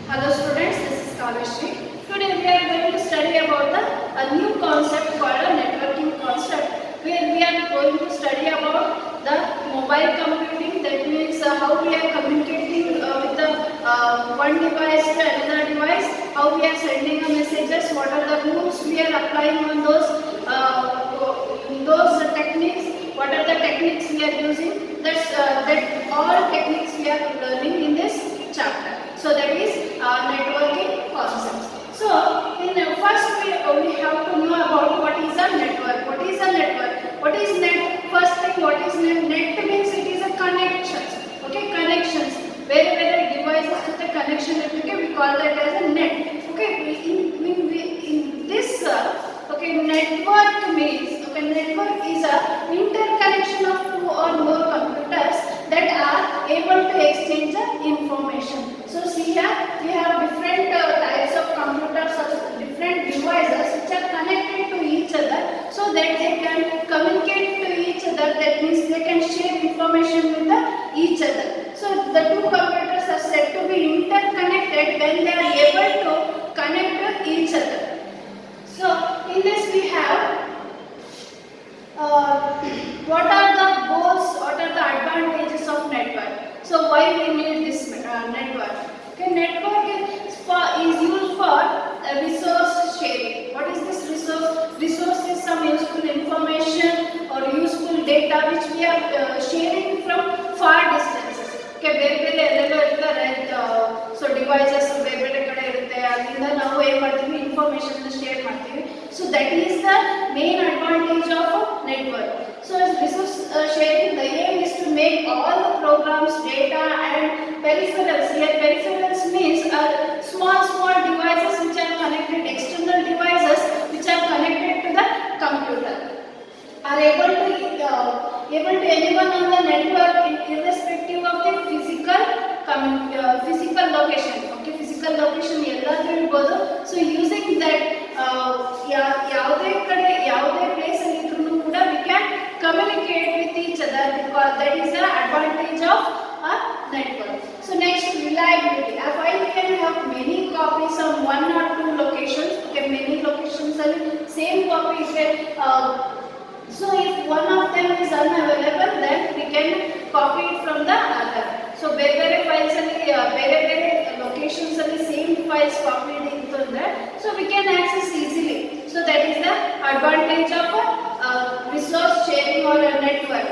Hello students, this is Kaveshri. Today we are going to study about a new concept called a networking concept, where we are going to study about the mobile computing. That means how we are communicating with the one device to another device, how we are sending a messages, what are the rules we are applying on those techniques, what are the techniques we are using. That all techniques we are learning in this chapter. So that is networking concepts. So first we have to know about what is a network. What is a network? What is net? First thing, what is net? Net means it is a connections. Okay, connections. Where devices to the connection, okay, we call that as a net. Okay, in this network means network is a interconnection of two or more computers that are able to exchange information. So see here we have different types of computers or different devices which are connected to each other so that they can communicate to each other. That means they can share information with each other. So the two computers are said to be interconnected when they are able to connect to each other. So in this we have what are the goals, what are the advantages of network. So why we need this network? Okay, network is used for resource sharing. What is this resource? Resource is some useful information or useful data which we are sharing from far distances. Okay, ಬೇರೆ ಎಲ್ಲೆಲ್ಲೋ ಇರ್ತಾರೆ. So devices ಬೇರೆ ಬೇರೆ ಕಡೆ ಇರುತ್ತೆ, ಅಲ್ಲಿಂದ ನಾವು ಏನು ಮಾಡ್ತೀವಿ, ಇನ್ಫಾರ್ಮೇಷನ್ ಶೇರ್ ಮಾಡ್ತೀವಿ. So that is the main advantage of network. So as resource sharing, the aim is to make all the programs, data and peripherals. Here peripherals means small devices which are connected, external devices which are connected to the computer are able to anyone on the network irrespective of the physical location. Okay, physical location ಎಲ್ಲಾದ್ರೂ ಇರಬಹುದು. So using that ಯಾವುದೇ ಕಡೆ ಯಾವುದೇ place ಅಲ್ಲಿ ಇದ್ರೂ ಕೂಡ we can communicate with each other because that is the advantage of a network. So next, reliability. A file can have many copies on one or two locations. Okay, many locations ಅಲ್ಲಿ same copy is so if one of them is unavailable, then we can copy it from the other. So ಬೇರೆ files ಅಲ್ಲಿ ಬೇರೆ locations ಅಲ್ಲಿ same files copied into that, so we can access easily. So that is the advantage of resource sharing or a network.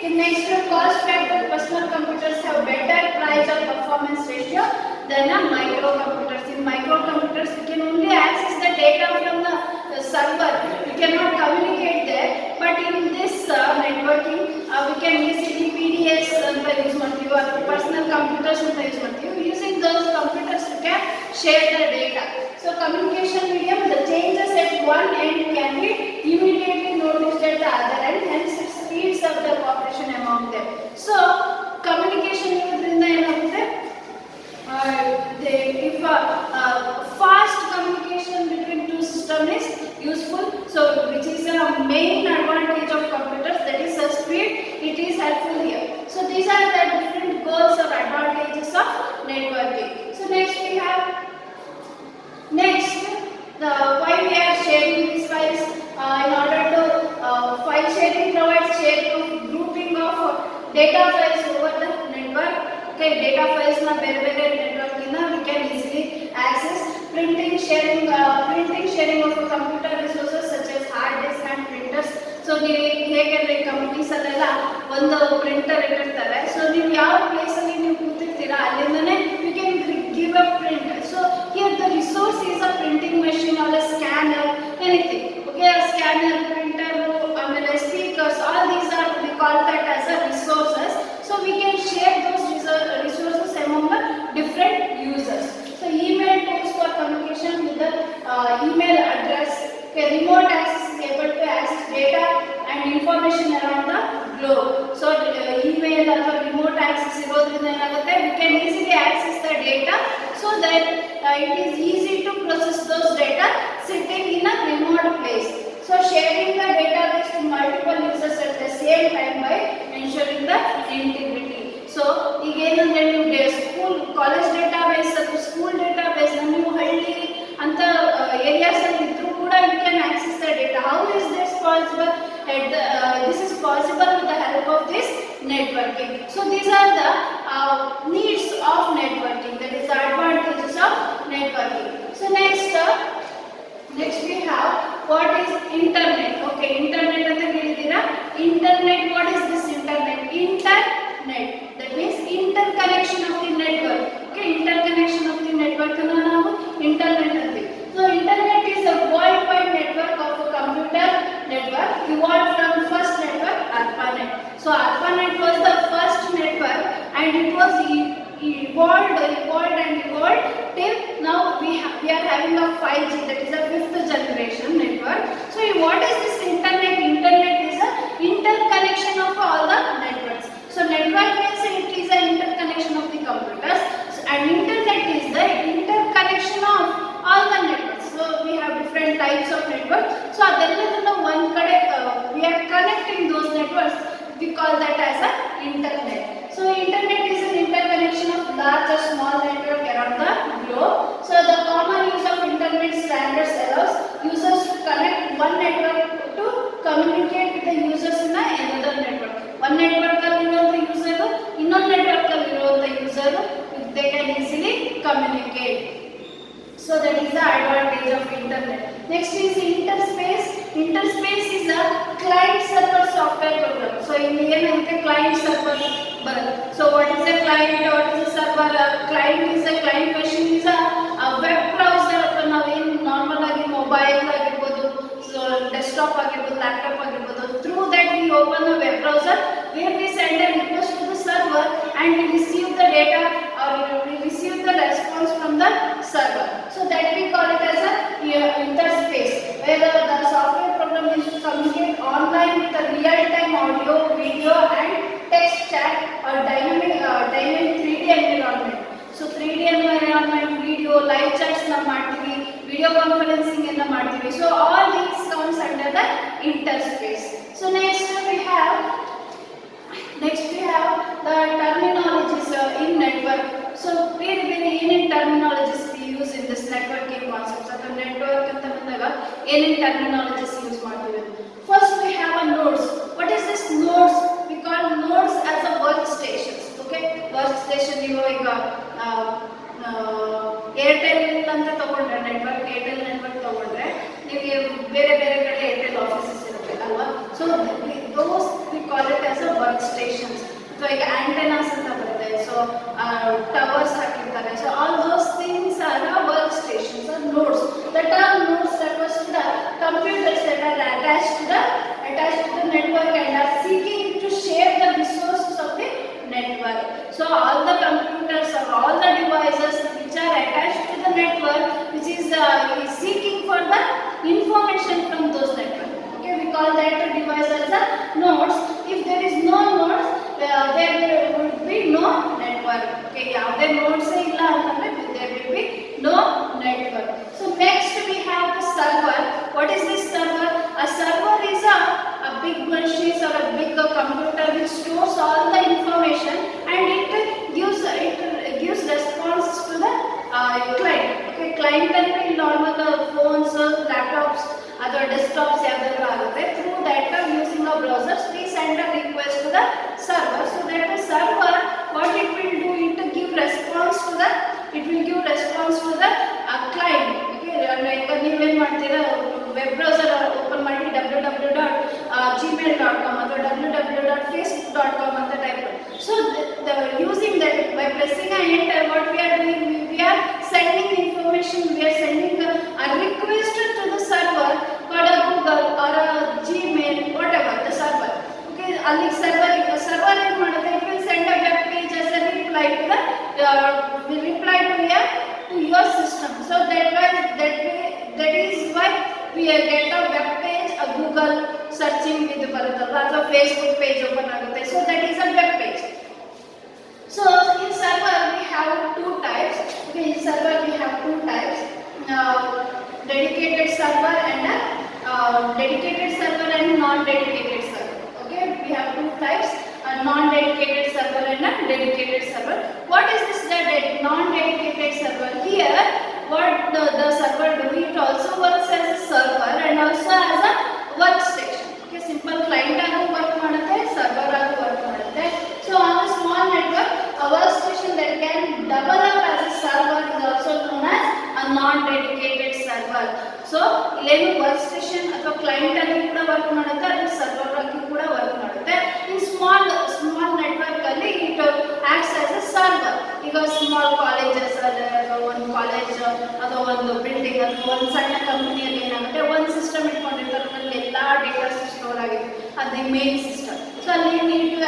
In next, cost factor, personal computers have better price or performance ratio than a microcomputers. In microcomputers we can only access the data from the server, we cannot communicate there. But in this networking we can easily PDS anta use ಮಾಡ್ತೀವಿ or personal computers anta use ಮಾಡ್ತೀವಿ. Using those computers we can share the data. So communication medium, the changes at one end can be immediately noticed at the other end, hence it speeds up the cooperation among them. So communication ಇರೋದ್ರಿಂದ ಏನಾಗುತ್ತೆ, if fast communication between two systems is useful, so which is a main advantage of computers, that is speed, it is helpful here. So these are the different goals or advantages of networking. So next we have why we are sharing these files. In order to file sharing provides sharing of grouping of data files over the network. Okay, data files na ಬೇರೆ network ಇಂದ we can easily access. Printing sharing of computer resources such as hard disk and printers. So ನೀವು ಹೇಗೆ companies ಅಲ್ಲೆಲ್ಲ ಒಂದು printer ಇಟ್ಟಿರ್ತಾರೆ, so ನೀವು ಯಾವ place ಅಲ್ಲಿ ನೀವು ಕೂತಿರ್ತೀರಾ ಅಲ್ಲಿಂದನೇ you can give a print. So here the resource is a printing machine or a scanner, anything. Okay, a scanner, printer, ಆಮೇಲೆ speakers, all these are, we call that as a resources. So we can share those resources among the different users. So email tools for communication with the email address. Okay, remote access is able to access data and information around the globe. So email or remote access ಇರೋದ್ರಿಂದ ಏನಾಗುತ್ತೆ, we can easily access the data so that it is easy to process those data sitting in a remote place. So sharing the database to multiple users at the same time by ensuring the integrity. So ಈಗ ಏನಂದ್ರೆ ನೀವು school college database ಅಥವಾ school database ನೀವು ಹಳ್ಳಿ ಅಂತ areas ಅಲ್ಲಿ ಇದ್ರೂ ಕೂಡ you can access the data. How is this possible? This is possible with the help of this networking. So these are the needs of networking, that is the advantages of networking. So next we have what is internet. Okay, internet anta helidira. Internet, what is this internet? Internet, that means interconnection of the network. Okay, interconnection of the network anna ನಾವು internet antive. So internet is a worldwide network of a computer network evolved from first network ARPANET. So ARPANET was the first network and it was evolved till now we are having a 5G, that is a 5th generation network. So what is this internet? Internet is a interconnection of all the networks. So network means it is a interconnection of the computers, and internet is the interconnection of all the networks. So we have different types of networks. So adellana one kade we are connecting those networks, we call that as a internet. So internet is an interconnection of large or small network around the globe. So the common use of internet standards allows users to connect one network to communicate with the users in another network. One network alli iruvanta user innond network alli iruvanta user they can easily communicate. So that is the advantage of internet. Next is interspace. Interspace is a client server software program. So in the end client server. So what is a client? What is a server? A client is a client machine is a web browser. ಅಥವಾ ನಾವೇನು normal ಆಗಿ mobile ಆಗಿರ್ಬೋದು, so desktop ಆಗಿರ್ಬೋದು, laptop ಆಗಿರ್ಬೋದು, through that we open a web browser where we send a request to the server and we receive the data or we receive the response from the server. So that we call it as a interspace, where the software program is to communicate online with a real-time audio, video and text chat or dynamic 3D environment. So 3D environment, video, live chats na ಮಾಡ್ತೀವಿ, video conferencing enna ಮಾಡ್ತೀವಿ. So all these comes under the interspace. So next we have the terminologies in network. So ಬೇರೆ ಏನೇನು terminologies we use in this networking concept. So network ಅಂತ ಬಂದಾಗ ಏನೇನು terminologies use ಮಾಡ್ತೀವಿ? First we have a nodes. What is this nodes? We call nodes as a workstations. Okay, workstation ನೀವು ಈಗ Airtel ಅಂತ ತಗೊಂಡ್ರೆ ನೆಟ್ವರ್ಕ್, ಏರ್ಟೆಲ್ ನೆಟ್ವರ್ಕ್ ತಗೊಂಡ್ರೆ ನಿಮಗೆ ಬೇರೆ ಬೇರೆ ಕಡೆ ಏರ್ಟೆಲ್ ಆಫೀಸಸ್ ಇರುತ್ತೆ ಅಲ್ವಾ. So those we call it as a work stations. So ಈಗ ಆಂಟೆನಾಸ್ ಅಂತ ಬರುತ್ತೆ, ಸೊ ಟವರ್ಸ್ ಹಾಕಿರ್ತಾರೆ. So all those things are work stations are nodes. The term nodes refers to the computers that are attached to the network and are seeking to share the resources of the network. So all the computers or all the devices which are attached to the network, which is seeking for the information from those networks. Okay, we call that device as a nodes. If there is no nodes, there would be no network. Okay, ಯಾವುದೇ nodes ಇಲ್ಲ ಅಂತಂದ್ರೆ there will be no network. So next we have the server. What is this server? A server is a big machine or a big computer which stores all the information and it gives response to the client. Okay, client ಅಂದ್ರೆ normal phones, laptops ಅಥವಾ desktops ಯಾವ್ದಾದ್ರು ಆಗುತ್ತೆ. Through that using a browsers we send a request to the server. So that the server, what it will do, it will give response to the client. Okay, like ನೀವೇನು ಮಾಡ್ತೀರಾ, web browser open ಮಾಡಿ www.gmail.com ಅಥವಾ www.facebook.com ಅಂತ type ಮಾಡಿ. So using that, by pressing a enter, what we are doing, we are sending information, we are sending a request to the server for a Google or a Gmail, whatever the server. Okay, ಅಲ್ಲಿ server ಏನು ಮಾಡುತ್ತೆ, it will send a web page as a reply to your system. So that is why we get a web page, a Google searching with ಬರುತ್ತಲ್ಲ ಅಥವಾ Facebook page open ಆಗುತ್ತೆ. So that is a web page. So in server we have two types. Okay, in server we have two types, dedicated server and non-dedicated server. Okay, we have two types, non-dedicated server and a dedicated server. What is this non-dedicated server? Here, what the server do? It also works as a server and also as a workstation. Okay, simple client agu work ಮಾಡುತ್ತೆ, server agu work ಮಾಡುತ್ತೆ. So on a small network, a workstation that can double up as a server is also known as a non-dedicated server. So ಇಲ್ಲೇನು workstation ಅಥವಾ client ಆಗಿ ಕೂಡ work ಮಾಡುತ್ತೆ, ಅದು server ಆಗಿ ಕೂಡ work ಮಾಡುತ್ತೆ. In small network ಅಲ್ಲಿ it acts as a server. ಈಗ small colleges ಅಲ್ಲಿ ಅಥವಾ ಒಂದು ಕಾಲೇಜ್ ಅಥವಾ ಒಂದು ಬಿಲ್ಡಿಂಗ್ ಅಥವಾ ಒಂದು ಸಣ್ಣ ಕಂಪನಿಯಲ್ಲಿ ಏನಾಗುತ್ತೆ, ಒಂದು ಸಿಸ್ಟಮ್ ಇಟ್ಕೊಂಡಿರ್ತಾರೆ, ಅದರಲ್ಲಿ ಎಲ್ಲಾ ಡೇಟಾಸ್ ಸ್ಟೋರ್ ಆಗಿದೆ, ಅದೇ ಮೇನ್ ಸಿಸ್ಟಮ್. ಸೊ ಅಲ್ಲಿ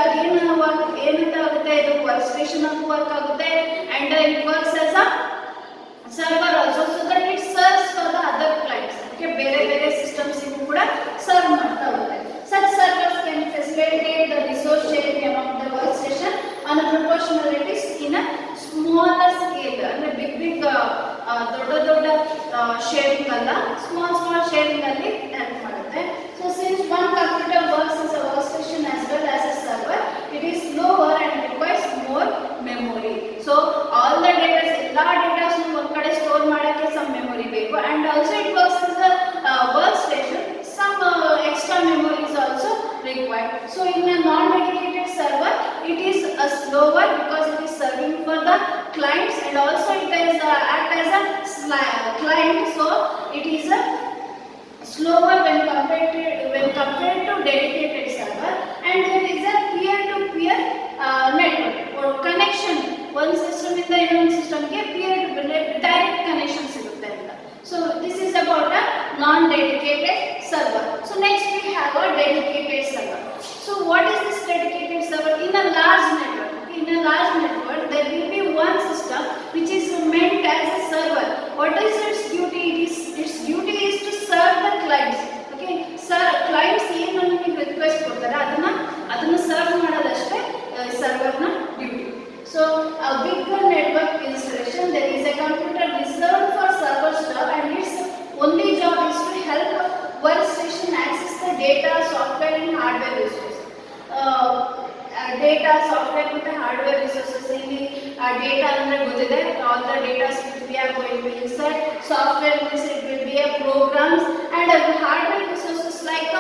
ಅದೇನು ವರ್ಕ್ ಏನಂತ ಆಗುತ್ತೆ, ಇದು ವರ್ಕ್ ಸ್ಟೇಷನ್ ಆಗಿ ವರ್ಕ್ ಆಗುತ್ತೆ and it works as a server also, so that it serves for the other clients. Okay, ಬೇರೆ systems ಇಗೂ ಕೂಡ ಸರ್ವ್ ಮಾಡ್ತಾ ಹೋಗುತ್ತೆ. Such servers can facilitate the resource sharing among the workstation on a proportionalities in a smaller scale. ಅಂದ್ರೆ big ದೊಡ್ಡ sharing ಅಲ್ಲ, small sharing ಅಲ್ಲಿ help ಮಾಡುತ್ತೆ. So since one computer works as a workstation as well as a server, it is slower and requires more memory. So all the data, ಎಲ್ಲ datas ಒಂದು ಕಡೆ store ಮಾಡಕ್ಕೆ some memory ಬೇಕು, and also it works as a workstation, some extra memory is also required. So in a non-dedicated server, it is slower because it is serving for the clients and also it is act as a client, so it is a slower when compared to dedicated server. And there is a peer-to-peer network or connection. One system ಇಂದ ಇನ್ನೊಂದು ಸಿಸ್ಟಮ್ಗೆ direct connection ಸಿಗುತ್ತೆ ಅಂತ. So this is about a non-dedicated server. So next we have a dedicated server. So what is this dedicated server? In a large network, there will be one system which is meant as a server. What is its duty? Its duty is to serve the clients. Okay, clients ಏನು ನಿಮಗೆ request ಕೊಡ್ತಾರೆ ಅದನ್ನ serve ಮಾಡೋದಷ್ಟೇ ಸರ್ವರ್ನ duty. So a bigger network installation, there is a computer reserved for server stuff and its only job is to help workstation access the data, software and hardware resources. Data, software and hardware resources. ಇಲ್ಲಿ data ಅಂದ್ರೆ ಗೊತ್ತಿದೆ, all the data we are going to insert. Software means it will be a programs, and hardware resources like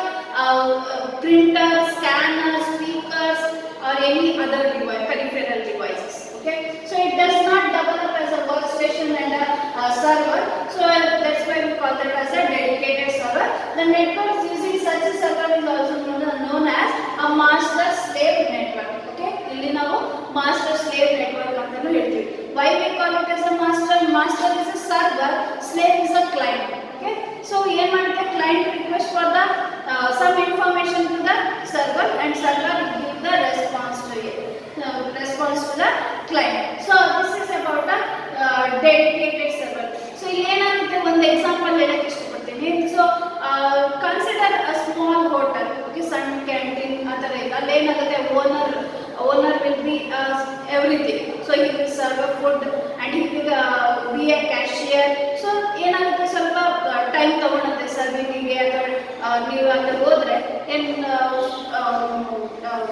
printer, scanner, speakers or any other device, peripheral devices. Okay, so it does not double up as a workstation and a server, so that's why we call that as a dedicated server. The networks using such a server is also known as a master slave network. Okay, ಇಲ್ಲಿ ನಾವು master slave network ಅಂತಲೂ ಹೇಳ್ತೀವಿ. Why we call it as a master is a server, slave is a client. Okay, so ಏನು ಮಾಡುತ್ತೆ, client request for the some information to the server and server give the response to the client. So this is about a dedicated server. So ಏನಾಗುತ್ತೆ, ಒಂದು example ಹೇಳಕ್ಕೆ ಇಷ್ಟಪಡ್ತೀನಿ. So consider a small hotel. Okay, ಸಣ್ಣ canteen ಆ ಥರ ಇದೆ. ಅಲ್ಲಿ ಏನಾಗುತ್ತೆ, owner will be everything. So he will serve a food and he will be a cashier. So ಏನಾಗುತ್ತೆ, ಸ್ವಲ್ಪ ಟೈಮ್ ತಗೊಳುತ್ತೆ ಸರ್ವಿಂಗಿಗೆ, ಅಥವಾ ನೀವು ಅಲ್ಲಿ ಹೋದ್ರೆ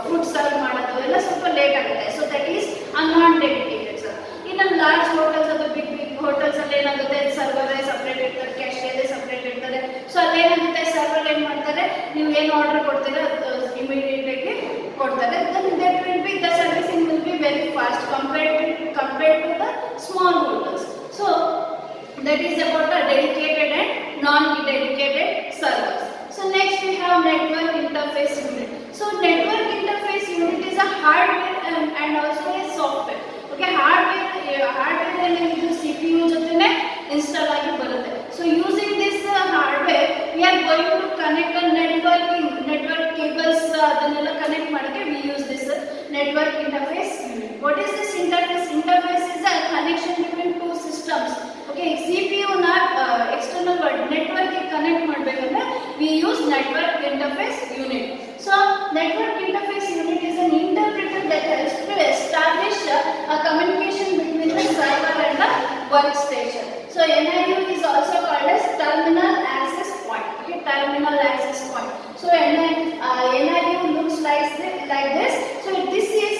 ಫುಡ್ ಸರ್ವ್ ಮಾಡೋದು ಎಲ್ಲ ಸ್ವಲ್ಪ ಲೇಟ್ ಆಗುತ್ತೆ. So that is non dedicated sir. ಇನ್ನು ಲಾರ್ಜ್ ಹೋಟೆಲ್ಸ್ ಅಥವಾ ಬಿಗ್ ಹೋಟೆಲ್ಸ್ ಅಲ್ಲಿ ಏನಾಗುತ್ತೆ, ಸರ್ವರೇ ಸಪ್ರೇಟ್ ಇರ್ತಾರೆ, ಕ್ಯಾಶಿಯರೇ ಸಪ್ರೇಟ್ ಇರ್ತಾರೆ. ಸೊ ಅಲ್ಲೇನಾಗುತ್ತೆ, ಸರ್ವರ್ ಏನು ಮಾಡ್ತಾರೆ, ನೀವು ಏನು ಆರ್ಡರ್ ಕೊಡ್ತೀರಾ ಇಮಿಡಿಯೇಟ್ ಆಗಿ ಕೊಡ್ತಾರೆ. Then that will be the servicing will be very fast compared to the small hotels. So that is about a dedicated and non-dedicated servers. So next we have network interface unit. So network interface unit is a hardware and also a software. Okay, hardware ಅಲ್ಲಿ ಇದು CPU ಜೊತೆನೆ install ಆಗಿ ಬರುತ್ತೆ. So using this hardware we are going to connect a network cables, ಅದನ್ನೆಲ್ಲ connect ಮಾಡಕ್ಕೆ we use this network interface unit. What is this interface? Interface is a connection between two systems. Okay, CPU ನ external network ಗೆ connect ಮಾಡಬೇಕಂದ್ರೆ we use network interface unit. So network interface unit is an interpreter that helps to establish a communication between the server and the workstation. So NIU is also called as terminal access point. Okay, terminal access point. So NIU looks like this. So this is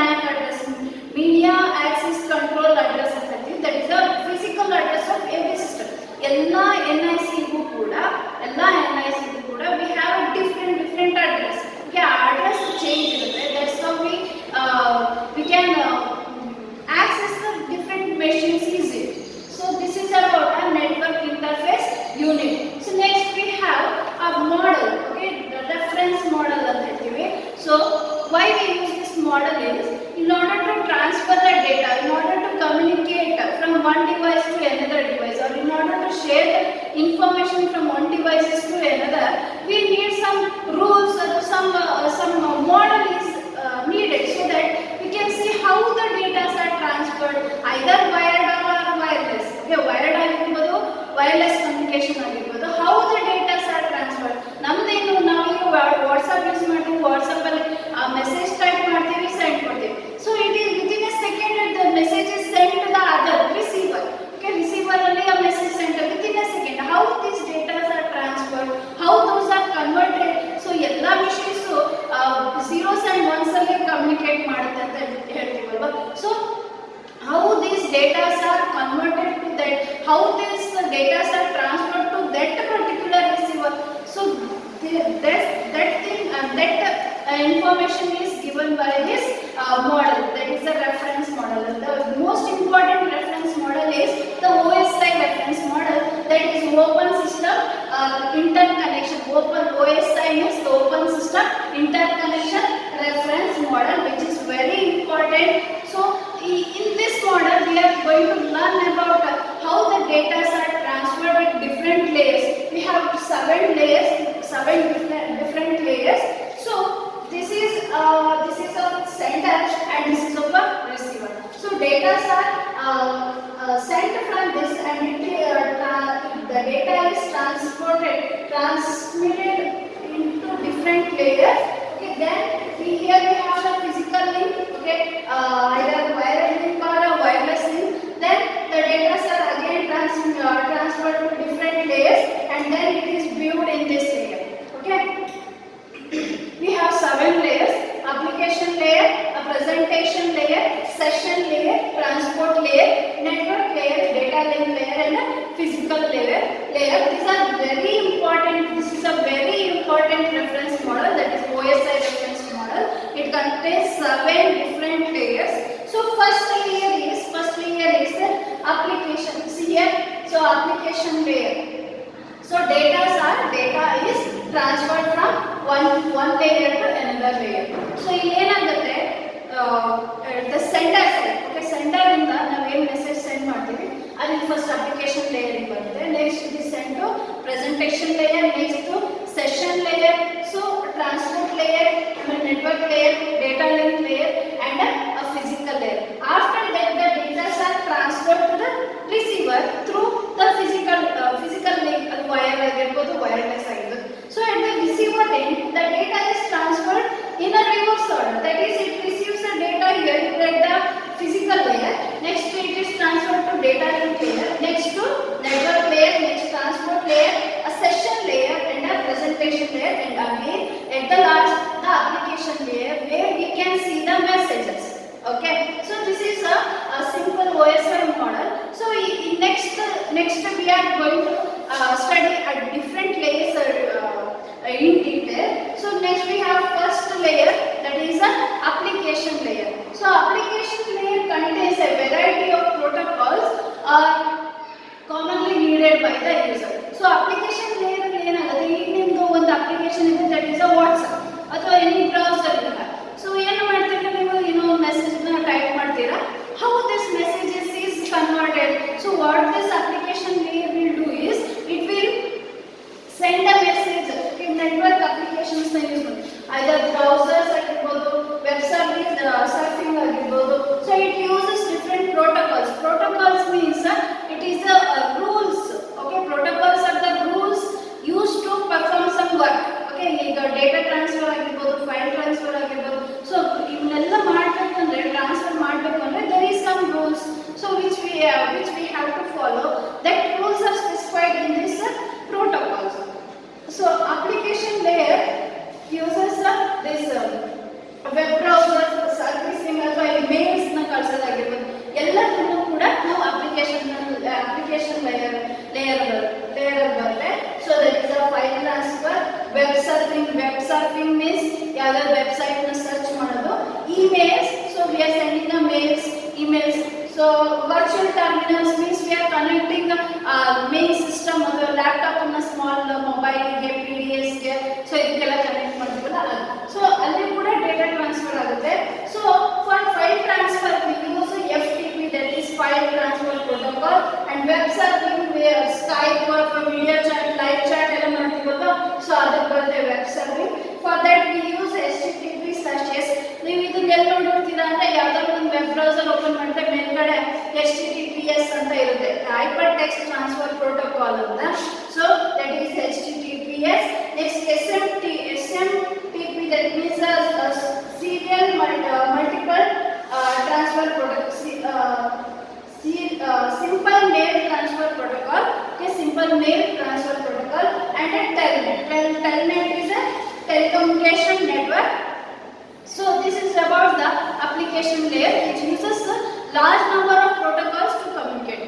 MAC address, media access control address ಅಂತ ಹೇಳ್ತೀವಿ. That is the physical address of every system. ಎಲ್ಲ NIC ಗೂ ಕೂಡ we have a different address. Okay, address change ಇರುತ್ತೆ. That's how we can access the different machines easily. So this is about a network interface unit. So next we have a model, okay, the reference model ಅಂತ ಹೇಳ್ತೀವಿ. So why we use this model is in order to transfer the data, in order to communicate from one device to another device, or in order to share the information from one device to another, we need some rules or some model is needed, so that we can see how the data are transferred, either wired or wireless. Okay, wired ಆಗಿರಬಹುದು, wireless communication ಆಗಿರಬಹುದು. How the data are transferred. ನಮ್ದೇನು ನಾವು WhatsApp use ಮಾಡ್ತೀವಿ, WhatsApp ಅಲ್ಲಿ message type ಮಾಡ್ತೀವಿ, send ಮಾಡ್ತೀವಿ. So it is within a second the message is sent to the other receiver. Okay, receiver ಅಲ್ಲಿ a message sent within a second. How these data are transferred, how those are converted. So ಎಲ್ಲ machines zeros and ones ಅಲ್ಲಿ communicate ಮಾಡುತ್ತೆ ಅಂತ ಹೇಳ್ತೀವಲ್ವಾ. So how these data are converted to that, how these data are transferred to that particular receiver. So that thing information is given by this model, that is the reference model. The most important reference model is the OSI reference model, that is open system interconnection. Open OSI means the open system interconnection reference model, which is very important. So in this model we are going to learn about how the data are transferred with different layers. We have 7 layers, 7 different layers. So this is a sender and this is of a receiver. So data are sent from this, and the data is transmitted into different layers. Okay, then here we have a physical link, okay, either wired link or a wireless link. Then the data are again transferred to different layers, and then it is viewed in this layer. Okay, we have 7 layers: application layer, a presentation layer, session layer, transport layer, network layer, data link layer, and a physical layer. These are very important. This is a very important reference model, that is OSI reference model. It contains 7 different layers. So first layer is the application. See here, so application layer. So data is transferred from one layer to another layer. So ಏನಾಗುತ್ತೆ, the sender side, okay, sender ಇಂದ ನಾವು ಏನು message send ಮಾಡ್ತೀವಿ ಅದು first application layer ಗೆ ಬರುತ್ತೆ. Next it is send to presentation layer, next to session layer, so transport layer, network layer, data link layer, and a physical layer. After that the data are transferred to the receiver through the physical link, wire ಆಗಿರಬಹುದು, wireless ಆಗಿರಬಹುದು. So at the receiver end the data is transferred in a reverse order, that is it receives the data here at the physical layer, next it is transferred to data link layer, next to network layer, next transport layer, a session layer, and a presentation layer, and again at the last the application layer where we can see the messages. Okay, so this is a simple OSI model. So next we are going to study at different layers in detail. So next we have first layer, that is a application layer. So application layer contains a variety of protocols commonly needed by the user. So application layer ಏನಾಗುತ್ತೆ, ಈಗ ನಿಮ್ದು ಒಂದು application ಇದೆ, that is a WhatsApp ಅಥವಾ any browser ಇಲ್ಲ. So ಏನು ಮಾಡ್ತೀರಾ ನೀವು, ಮೆಸೇಜ್ ನ ಟೈಪ್ ಮಾಡ್ತೀರಾ, how this messages is converted. So what this application layer will do is it will send a message. Okay, network applications na use ಮಾಡಿ, either browsers ಆಗಿರಬಹುದು, web service surfing ಆಗಿರಬಹುದು. So it uses different protocols. Protocols means it is the rules. Okay, protocols are the rules used to perform some work. Okay, ಈಗ data transfer ಆಗಿರಬಹುದು, file transfer ಆಗಿರಬಹುದು. So ಇವನ್ನೆಲ್ಲ ಮಾಡಬೇಕಂದ್ರೆ, transfer ಮಾಡಬೇಕಂದ್ರೆ there is some rules, so which we have to follow. That rules are specified in this protocols. So application layer uses this ಯಾವ್ದಾದ್ರು ವೆಬ್ಸೈಟ್ನ search ಮಾಡೋದು. Emails, so we are sending the mails, emails. So virtual terminals means we are connecting main system ಅಥವಾ laptop ಅನ್ನ small ಮೊಬೈಲ್ಗೆ, P D ಎಸ್ಗೆ, so ಇದಕ್ಕೆಲ್ಲ connect ಮಾಡ್ತೀವಲ್ಲ ಅದು. ಸೊ ಅಲ್ಲಿ ಕೂಡ ಡೇಟಾ ಟ್ರಾನ್ಸ್ಫರ್ ಆಗುತ್ತೆ. So for file transfer we use FTP, that is file transfer protocol, and web serving where Skype or video chat, live chat ಎಲ್ಲ ಮಾಡ್ತೀವಲ್ಲ, ಸೊ ಅದಕ್ಕೆ ಬರುತ್ತೆ web serving. For that we use HTTP/S. ನೀವು ಇದನ್ನ ಎಲ್ಲಿ ನೋಡಿರ್ತೀರಾ ಅಂದ್ರೆ ಯಾವ್ದಾದ್ರು ಒಂದು ವೆಬ್ ಬ್ರೌಸರ್ ಓಪನ್ ಮಾಡಿದ್ರೆ ಮೇಲ್ಗಡೆ HTTPS ಅಂತ ಇರುತ್ತೆ, ಹೈಪರ್ ಟೆಕ್ಸ್ಟ್ ಟ್ರಾನ್ಸ್ಫರ್ ಪ್ರೋಟೋಕಾಲ್ ಅಂತ. So that is HTTPS. Next SMTP, that means serial multiple transfer protocol, simple mail transfer protocol. Okay, simple mail transfer protocol. And a telnet is a telecommunication network. So this is about the application layer, which uses a large number of protocols to communicate.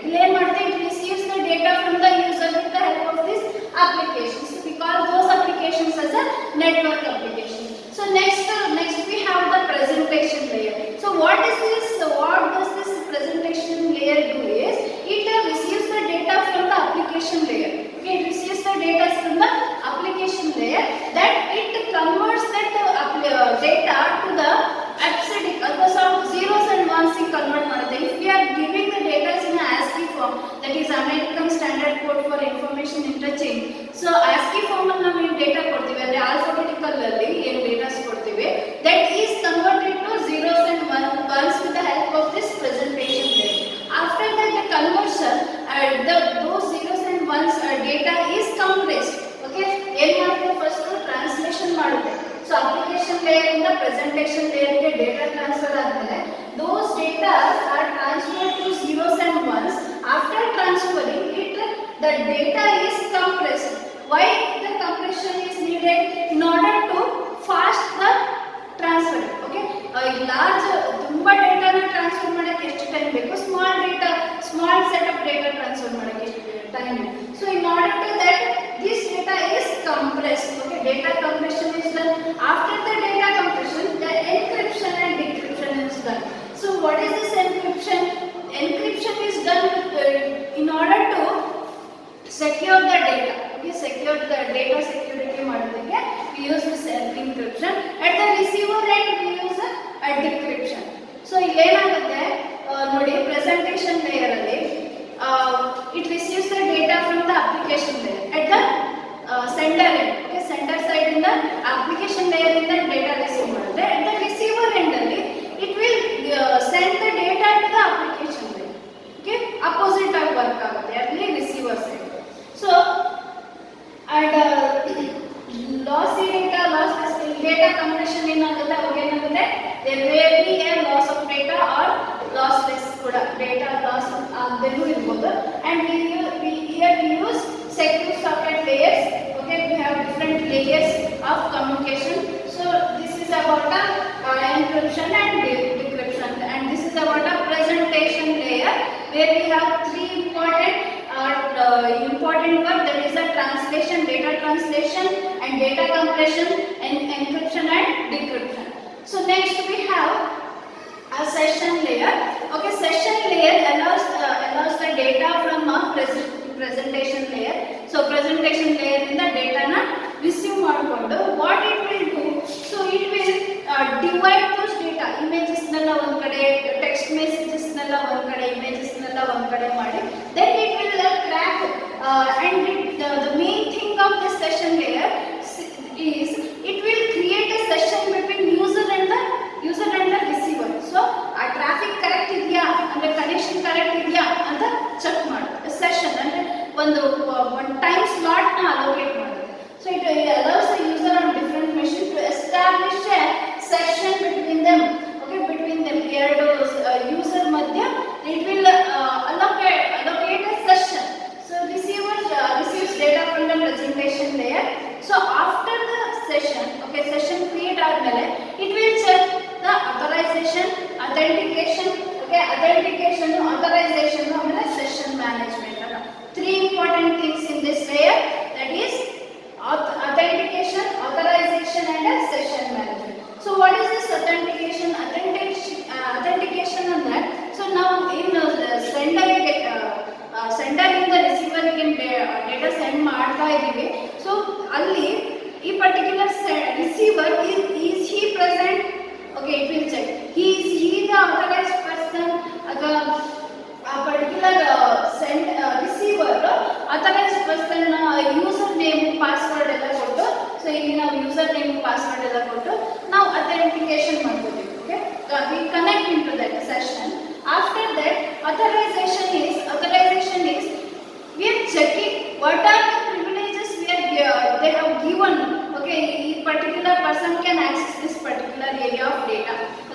It receives the data from the user with the help of these applications. We call those applications as a network application. So next we have the presentation layer. So what does this presentation layer do is it receives the data from the application layer. Okay, it receives the data from the application layer, that it converts that data to the ASCII, the sort zeros and ones in convert ಮಾಡುತ್ತೆ. If we are giving the data in a ASCII form, that is American Standard Code for Information Interchange. So ASCII form ಅಲ್ಲಿ ನಾವು data ಕೊಡ್ತೀವಿ, ಅಂದ್ರೆ alphabetical ಅಲ್ಲಿ ಏನು datas ಕೊಡ್ತೀವಿ, that is converted to zeros and ones with the help of this presentation layer. After that the conversion, those zeros and ones data is compressed. Okay, ಏನು ಮಾಡುತ್ತೆ, first translation ಮಾಡುತ್ತೆ. So application layer ಇಂದ presentation layer ಗೆ data transfer ಆದ್ಮೇಲೆ those data are transferred to zeros and ones. After transferring it, the data is compressed. Why the compression is needed? In order to fast the transfer. Okay, large ತುಂಬಾ ಡೇಟಾನ transfer ಮಾಡಕ್ಕೆ ಎಷ್ಟು time ಬೇಕು, small set of data transfer ಮಾಡಕ್ಕೆ ಎಷ್ಟು time ಬೇಕು. So in order to that, this data is compressed. Okay, data compression is done. After the data compression, the encryption and decryption is done. So what is this encryption? Encryption is done in order to secure the data. Okay, secure the data security ಮಾಡೋದಕ್ಕೆ we use this encryption. At the receiver end we use a decryption. So ಏನಾಗುತ್ತೆ ನೋಡಿ, presentation layer ಅಲ್ಲಿ it receives the data from the application layer at the sender end. Okay, sender side in the application layer in the data receive ಮಾಡುತ್ತೆ. At the receiver end ಅಲ್ಲಿ it will send the data to the application layer. Okay, opposite ಆಗಿ work ಆಗುತ್ತೆ ಅಲ್ಲಿ receiver side. So and lossy data compression ಏನಾಗುತ್ತೆ, ಅವಾಗ ಏನಾಗುತ್ತೆ, there may be a loss of data or lossless ಕೂಡ data loss ಆಗದೇನೂ ಇರ್ಬೋದು. And we use secure socket layers. Okay, we have different layers of communication. So this is about encryption and decryption, and this is about a presentation layer where we have three important work, that is a translation, data translation, and data compression, and encryption and decryption. So next we have a session layer. Okay, session layer allows the data from a presentation layer. So presentation layer in the data na receive ಮಾಡಿಕೊಂಡು what it will do, so it will divide those data, images ನೆಲ್ಲ ಒಂದು ಕಡೆ, text messages ನೆಲ್ಲ ಒಂದು ಕಡೆ, images ನೆಲ್ಲ ಒಂದು ಕಡೆ ಮಾಡಿ, then it will track and the main thing of the session layer is it will create a session between user and the receiver. So ಆ ಟ್ರಾಫಿಕ್ ಕರೆಕ್ಟ್ ಇದೆಯಾ ಅಂದ್ರೆ ಕನೆಕ್ಷನ್ ಕರೆಕ್ಟ್ ಇದೆಯಾ ಅಂತ ಚೆಕ್ ಮಾಡುತ್ತೆ. ಸೆಷನ್ ಅಂದ್ರೆ ಒಂದು ಟೈಮ್ ಸ್ಲಾಟ್ ನ allocate ಮಾಡುತ್ತೆ. So it allows the user on different machine to establish a session between them. Okay, between them ಎರಡು user ಮಧ್ಯ it will allocate a session. So receiver receives data from the presentation layer. So after the session, okay, session create ಆದ್ಮೇಲೆ it will check the authorization, authentication, okay, authorization ಆಮೇಲೆ session management ಅಂತ three important things in this layer, that is authentication, authorization and session management.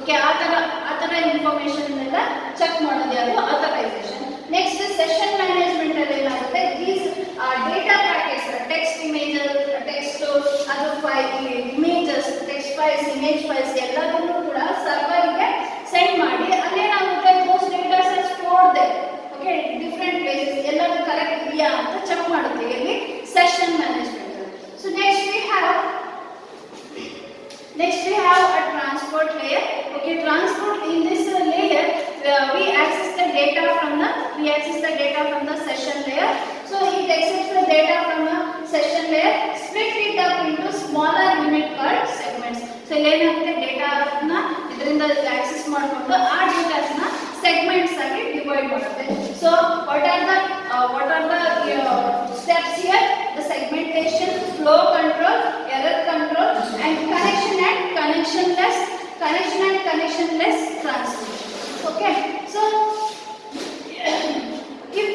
Okay, ಆ ಥರ information ಎಲ್ಲ check ಮಾಡೋದು ಯಾರು, authorisation. Next session management ಅಲ್ಲಿ ಏನಾಗುತ್ತೆ, these data packets, text images, text ಅದು images, text files, image files ಎಲ್ಲದನ್ನು ಕೂಡ ಸರ್ವರ್ಗೆ ಸೆಂಡ್ ಮಾಡಿ ಅಲ್ಲೇನಾಗುತ್ತೆ, those datas are stored there. Okay, different places ಎಲ್ಲರೂ ಕರೆಕ್ಟ್ ಇದೆಯಾ ಅಂತ ಚೆಕ್ ಮಾಡುತ್ತೆ ಇಲ್ಲಿ session management. So next we have a transport layer. Okay, transport in this layer we access the data from the session layer. So it accepts the data from the session layer, split it up into smaller unit called segments. So ಏನಾಗುತ್ತೆ, ಡೇಟಾನ ಇದರಿಂದ access ಮಾಡಿಕೊಂಡು ಆ ಡೇಟಾಸ್ನ segments ಆಗಿ divide ಮಾಡುತ್ತೆ. So what are the steps here? The segmentation, flow control, error control, and connection and connectionless transmission. Okay, so if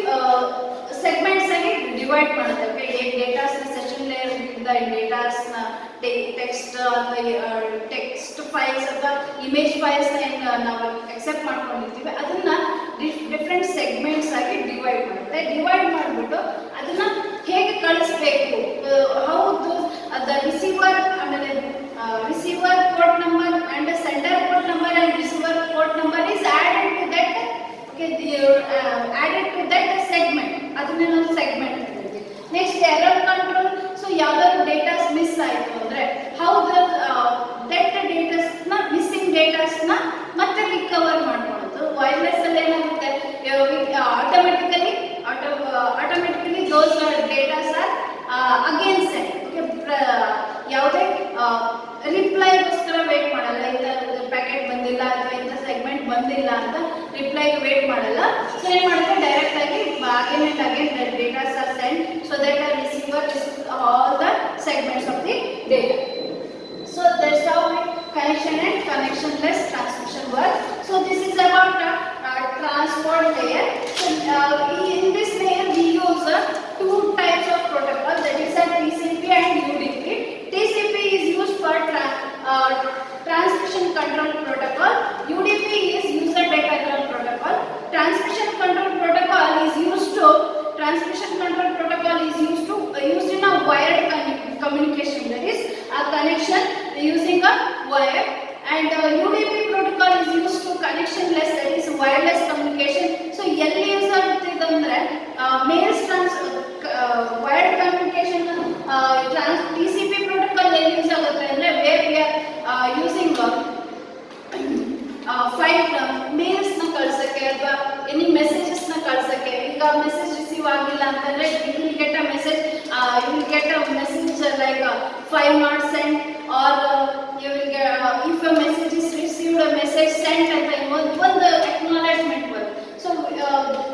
segments ಆಗಿ divide ಮಾಡುತ್ತೆ. Okay, ಈ datas session layer ಇಂದ ಡೇಟಾಸ್ ನ ಟೆಕ್ಸ್ಟ್ ಅಥವಾ ಟೆಕ್ಸ್ಟ್ ಫೈಲ್ಸ್ ಅಥವಾ image files ನಾವು accept ಮಾಡ್ಕೊಂಡಿರ್ತೀವಿ, ಅದನ್ನ ಡಿಫ್ರೆಂಟ್ ಸೆಗ್ಮೆಂಟ್ಸ್ ಆಗಿ ಡಿವೈಡ್ ಮಾಡುತ್ತೆ. ಡಿವೈಡ್ ಮಾಡಿಬಿಟ್ಟು ಅದನ್ನ ಹೇಗೆ ಕಳಿಸ್ಬೇಕು, ಹೌದು ದ ರಿಸೀವರ್, ಆಮೇಲೆ receiver port number and sender port number and receiver port number is added to that. Okay, added to that segment, ಅದನ್ನ ನಾವು ಸೆಗ್ಮೆಂಟ್ ಅಂತೀವಿ. Next error control. ಸೊ ಯಾವ್ದಾದ್ರು ಡೇಟಾಸ್ ಮಿಸ್ ಆಯಿತು ಅಂದ್ರೆ ಹೌ ದಟ್ ಡೇಟಾಸ್ನ ಮಿಸ್ಸಿಂಗ್ ಡೇಟಾಸ್ನ ಮತ್ತೆ recover ಮಾಡ್ಕೊಳ್ಳೋದು. Wireless ಅಲ್ಲಿ ಏನಾಗುತ್ತೆ, ಆಟೋಮೆಟಿಕಲಿ ದೋಸ್ datas R again send. Okay, ಯಾವುದೇ ರಿಪ್ಲೈಗೋಸ್ಕರ ವೇಟ್ ಮಾಡಲ್ಲ, ಇಂಥ ಪ್ಯಾಕೆಟ್ ಬಂದಿಲ್ಲ ಅಥವಾ ಇಂಥ ಸೆಗ್ಮೆಂಟ್ ಬಂದಿಲ್ಲ ಅಂತ ರಿಪ್ಲೈಗೆ ವೇಟ್ ಮಾಡಲ್ಲ. ಸೊ ಏನು ಮಾಡುತ್ತೆ, ಡೈರೆಕ್ಟ್ ಆಗಿ again datas are send so that a receiver receives all the segments of the data. So that's how connection and connectionless transmission work. So this is about transport layer. So in this layer we use two types of protocol, that is TCP and UDP. TCP is used for transmission control protocol. UDP is user datagram protocol. Transmission control protocol is used in a wired communication, that is a connection using a wire, and UDP protocol is used to connectionless, that is wireless communication. So ಎಲ್ಲಿ use ಆಗುತ್ತೆ ಇದಂದ್ರೆ mails wired communication TCP protocol ಎಲ್ಲಿ use ಆಗುತ್ತೆ ಅಂದ್ರೆ where we are using file mails ನ ಕಳ್ಸಕ್ಕೆ ಅಥವಾ any messages ನ ಕಳ್ಸಕ್ಕೆ. ಈಗ ಮೆಸೇಜ್ ರಿಸೀವ್ ಆಗಿಲ್ಲ ಅಂತಂದ್ರೆ you will get a message like file not sent, or you will get if a message is received, a message sent ಅಂತ ಒಂದು acknowledgement word. So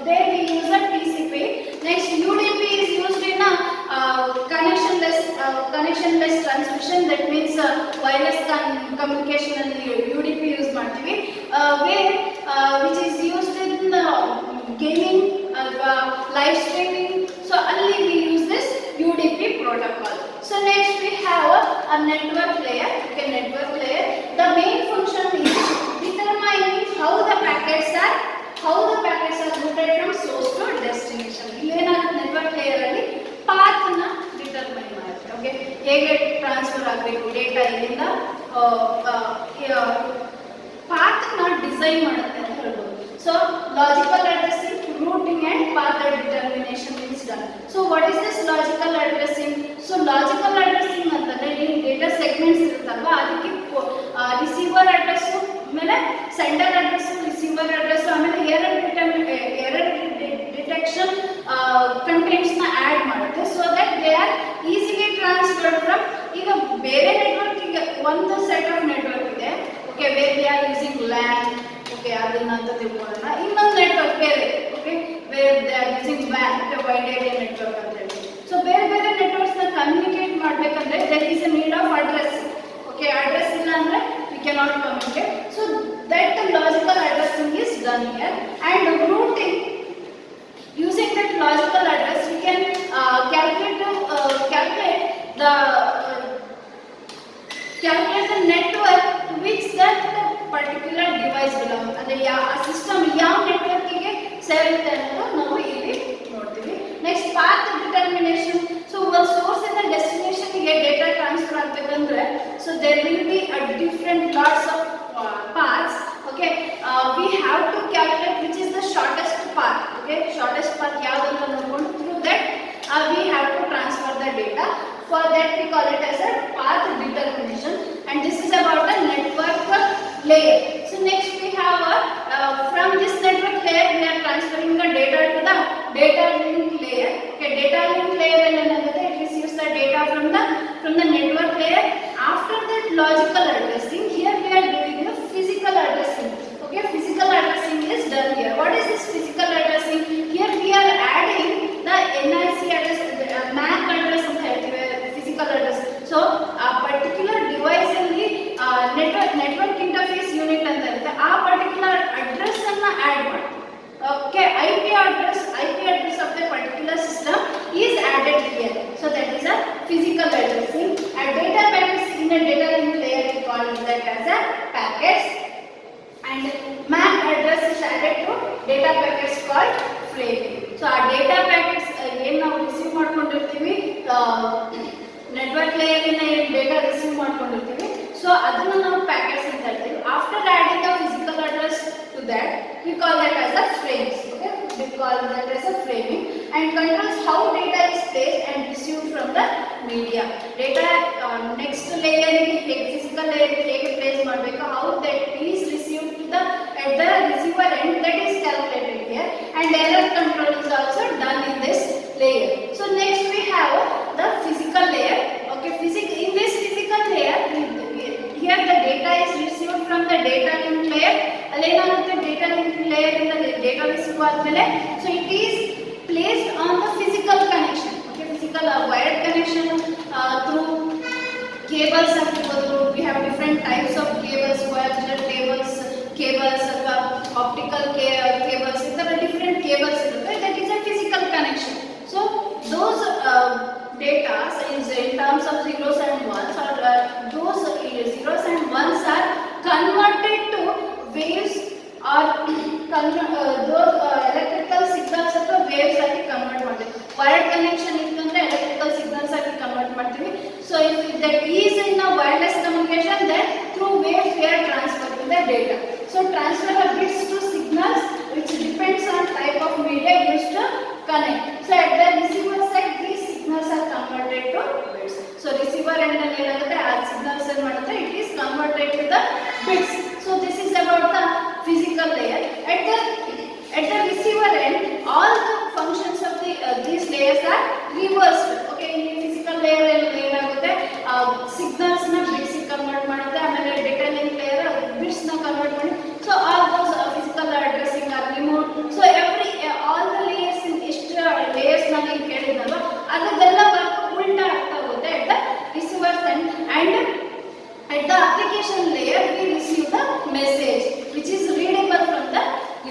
there we use a TCP. Next UDP is used in a connectionless transmission, that means wireless communication ಅಲ್ಲಿ UDP use ಮಾಡ್ತೀವಿ, where which is used in gaming, live streaming. So ಅಲ್ಲಿ we use this UDP protocol. So next we have a network layer. Okay, network layer. The main function is determining how the packets are routed from source to destination. ಇಲ್ಲಿ ಏನಾಗುತ್ತೆ, network layer ಅಲ್ಲಿ path ನ determine ಮಾಡುತ್ತೆ. Okay, ಹೇಗೆ transfer ಆಗಬೇಕು data ಇಲ್ಲಿಂದ path ನ design ಮಾಡುತ್ತೆ ಅಂತ ಹೇಳ್ಬೋದು. So logical addressing, routing and path determination is done. So what is this logical addressing? So logical addressing ಅಂತಂದ್ರೆ ಇಲ್ಲಿ ಡೇಟಾ ಸೆಗ್ಮೆಂಟ್ಸ್ ಇರುತ್ತಲ್ವಾ, ಅದಕ್ಕೆ ರಿಸೀವರ್ ಅಡ್ರೆಸ್, ಆಮೇಲೆ ಸೆಂಡರ್ ಅಡ್ರೆಸ್, ರಿಸೀವರ್ ಅಡ್ರೆಸ್, ಆಮೇಲೆ ಎರರ್ ಡಿಟೆಕ್ಷನ್ ಕಂಟೆಂಟ್ಸ್ ನ ಆಡ್ ಮಾಡುತ್ತೆ. So that they are easily transferred from, ಈಗ ಬೇರೆ ನೆಟ್ವರ್ಕ್, ಈಗ ಒಂದು ಸೆಟ್ ಆಫ್ ನೆಟ್ವರ್ಕ್ ಇದೆ. Okay, where they are using LAN. Okay, ಅದನ್ನ ಅಂತ ತಿಳ್ಕೊಳ್ಳೋಣ. ಇನ್ನೊಂದು ನೆಟ್ವರ್ಕ್ ಬೇರೆ, okay, where they are using WAN, wide area network ಅಂತ ಹೇಳಿ. ಸೊ ಬೇರೆ ಬೇರೆ ನೆಟ್ವರ್ಕ್ಸ್ ನ ಕಮ್ಯುನಿಕೇಟ್ ಮಾಡ್ಬೇಕಂದ್ರೆ there is a need of address. Okay, address ಇಲ್ಲ ಅಂದ್ರೆ we cannot communicate. So that logical addressing is done here, and routing, using that logical address we can calculate the network which that particular ಡಿವೈಸ್ಗಳು ಅಂದರೆ system ಯಾವ ನೆಟ್ವರ್ಕಿಗೆ ಸೇರುತ್ತೆ ಅನ್ನೋದು ನಾವು ಇಲ್ಲಿ ನೋಡ್ತೀವಿ. Next path determination. ಸೊ ಒಂದು ಸೋರ್ಸ್ ಇಂದ ಡೆಸ್ಟಿನೇಷನ್ಗೆ ಡೇಟಾ ಟ್ರಾನ್ಸ್ಫರ್ ಆಗಬೇಕಂದ್ರೆ so there will be a different lots of paths. Okay, we have to calculate which is the shortest path. Okay, shortest path ಯಾವುದು ಅಂತ ನೋಡ್ಕೊಂಡು through that we have to transfer the data. For that we call it as a path determination, and this is about the network layer. So next we have from this network layer we are transferring the data to the data link layer. Okay, data link layer ಏನಾಗುತ್ತೆ, it receives the data from the network layer. After that logical addressing, here we are doing the physical addressing. Okay, physical addressing is done here. What is this physical addressing? Here we are adding the NIC address, MAC address ಅಂತ ಹೇಳ್ತೀವಿ, physical address. So a particular device ಅಲ್ಲಿ network interface unit ಅಂತ ಇರುತ್ತೆ, ಆ particular address ಅನ್ನ add ಮಾಡ್ತೀವಿ. Okay, IP address of the particular system is added here. So that is a physical addressing. And data packets in the data link layer we call that as a packets. And MAC address is added to data packets called framing. So our data packets ಏನು ನಾವು receive ಮಾಡ್ಕೊಂಡಿರ್ತೀವಿ network layer ಇಂದ ಏನು data receive ಮಾಡ್ಕೊಂಡಿರ್ತೀವಿ, so ಅದನ್ನು ನಾವು packets ಅಂತ ಹೇಳ್ತೀವಿ. After adding the physical address to that we call that as a frames. Okay, we call that as a framing, and controls how data is placed and received from the media. Data next layer ಗೆ physical layer ಗೆ ಹೇಗೆ place ಮಾಡಬೇಕು, how that is received to the at the receiver end, that is calculated here, and error control is also done in this layer. So next we have the physical layer. Okay, in this physical layer here the data is received from the data link layer. ಅಲ್ಲೇನಾಗುತ್ತೆ, data link layer ಇಂದ data receive ಆದ್ಮೇಲೆ so it is placed on the physical connection. Okay, physical wired connection through cables ಆಗಿರ್ಬೋದು. We have different types of cables, wired cables ಅಥವಾ optical cables, ಈ ಥರ different cables ಇರುತ್ತೆ. That is a physical connection. So those data is in terms of zeros and ones, or those zeros and ones are converted to waves or those electrical signals ಅಥವಾ waves ಆಗಿ convert ಮಾಡ್ತೀವಿ. Wired connection ಇತ್ತಂದ್ರೆ electrical signals ಆಗಿ convert ಮಾಡ್ತೀವಿ. So if that is in a wireless communication, then through waves we are transferring the data. So transfer of bits to signals which depends on type of media used to connect. So at the receiver side these signals are converted to bits. So receiver end ಅಲ್ಲಿ ಏನಾಗುತ್ತೆ, ಆ signals ಏನು ಮಾಡುತ್ತೆ, it is converted to the bits. So this is about the physical layer. At the receiver end, all the functions of these layers are reversed. Okay, in physical layer ಅಲ್ಲಿ ಏನಾಗುತ್ತೆ, signals ನ bits ಗೆ convert ಮಾಡುತ್ತೆ, ಆಮೇಲೆ data link layer bits ನ convert ಮಾಡಿ. So all those physical addressing are removed. So all the layers in ಎಷ್ಟು layers ನಾನು ಕೇಳಿದ್ನಲ್ಲ ಅದೆಲ್ಲ ವರ್ಕ್ ಉಲ್ಟಾ ಆಗ್ತಾ ಹೋಗುತ್ತೆ at the receiver end, and at the application layer we receive the message which is readable from the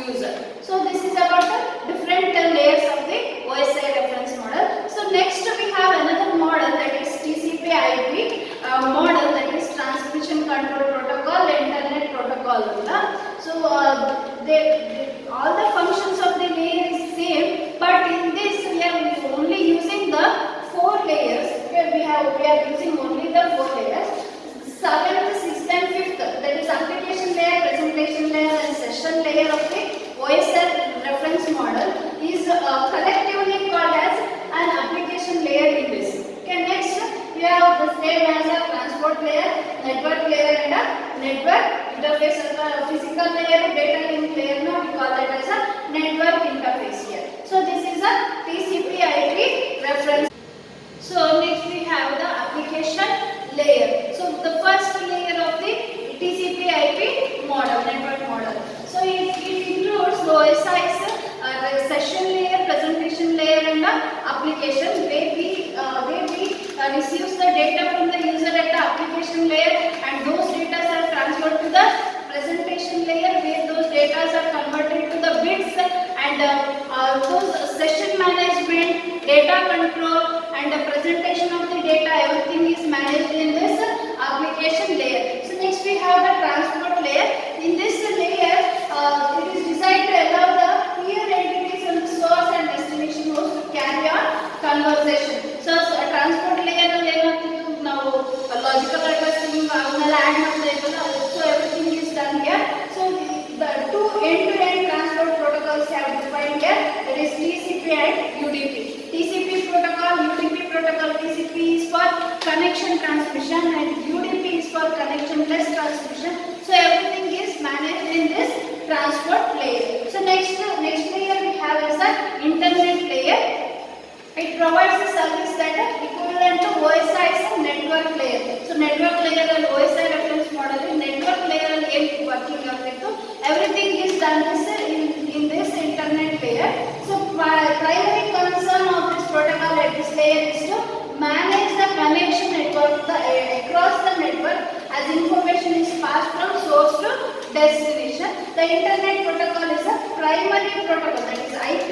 user. So this is about the different layers of the OSI reference model. So next we have another model, that is TCP/IP model, that is transmission control protocol, internet protocol. So all the functions of the layer is same, but in this we are only using the 4 layers. Okay, we are using only the 4 layers, 7th, 6th and 5th, that is application layer, presentation layer and session layer of the OSI reference model is collectively called as an application layer in this. Okay, next we have the same as a transport layer, network layer and a network interface. Physical layer, data link layer, now we call that as a network interface here. So this is a TCP/IP reference. So next we have the application layer. So the first layer of the TCP/IP model, network model. So it includes the OSI's session layer, presentation layer and the application, where we receives the data from the user at the application layer, and those data are transferred to the presentation layer, where those data are converted to the bits, and those session management, data control and the presentation of the data, everything is managed in this application layer. So next we have the transport layer. transmission, and UDP is for connectionless transmission. So everything is managed in this transport layer. So next layer we have is the internet layer. It provides a service that is equivalent to OSI is a network layer. So network layer and OSI reference model is network layer and working agittu. Everything is done in this internet layer. So primary concern of this protocol at this layer is to manage the connection network across the network as information is passed from source to destination. The internet protocol is a primary protocol, that is IP.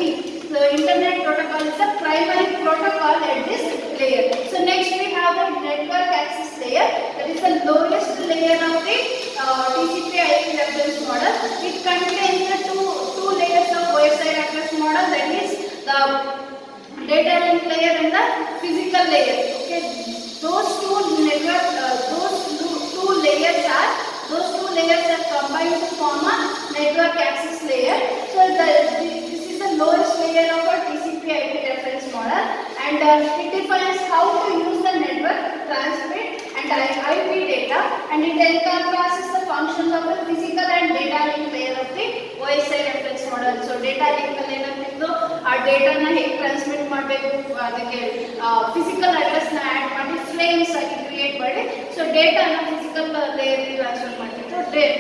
So internet protocol is a primary protocol at this layer. So next we have the network access layer, that is the lowest layer of the TCP/IP reference model. It contains the two layers of OSI reference model, that is the data link layer and the physical layer. Okay, those two layers are combined to form a network access layer. So this is the lowest layer of a TCP/IP reference model, and it defines how to use the network, transmit and IP data, and it encompasses the functions of the physical and data link layer of the OSI reference model. So data link layer ಅನ್ನೋದು ಆ ಡೇಟಾನ ಹೇಗೆ transmit ಮಾಡಬೇಕು, ಅದಕ್ಕೆ physical address ನ add ಮಾಡಿ frames ಆಗಿ create ಮಾಡಿ so ಡೇಟಾನ physical layer transfer ಮಾಡ್ತಿತ್ತು.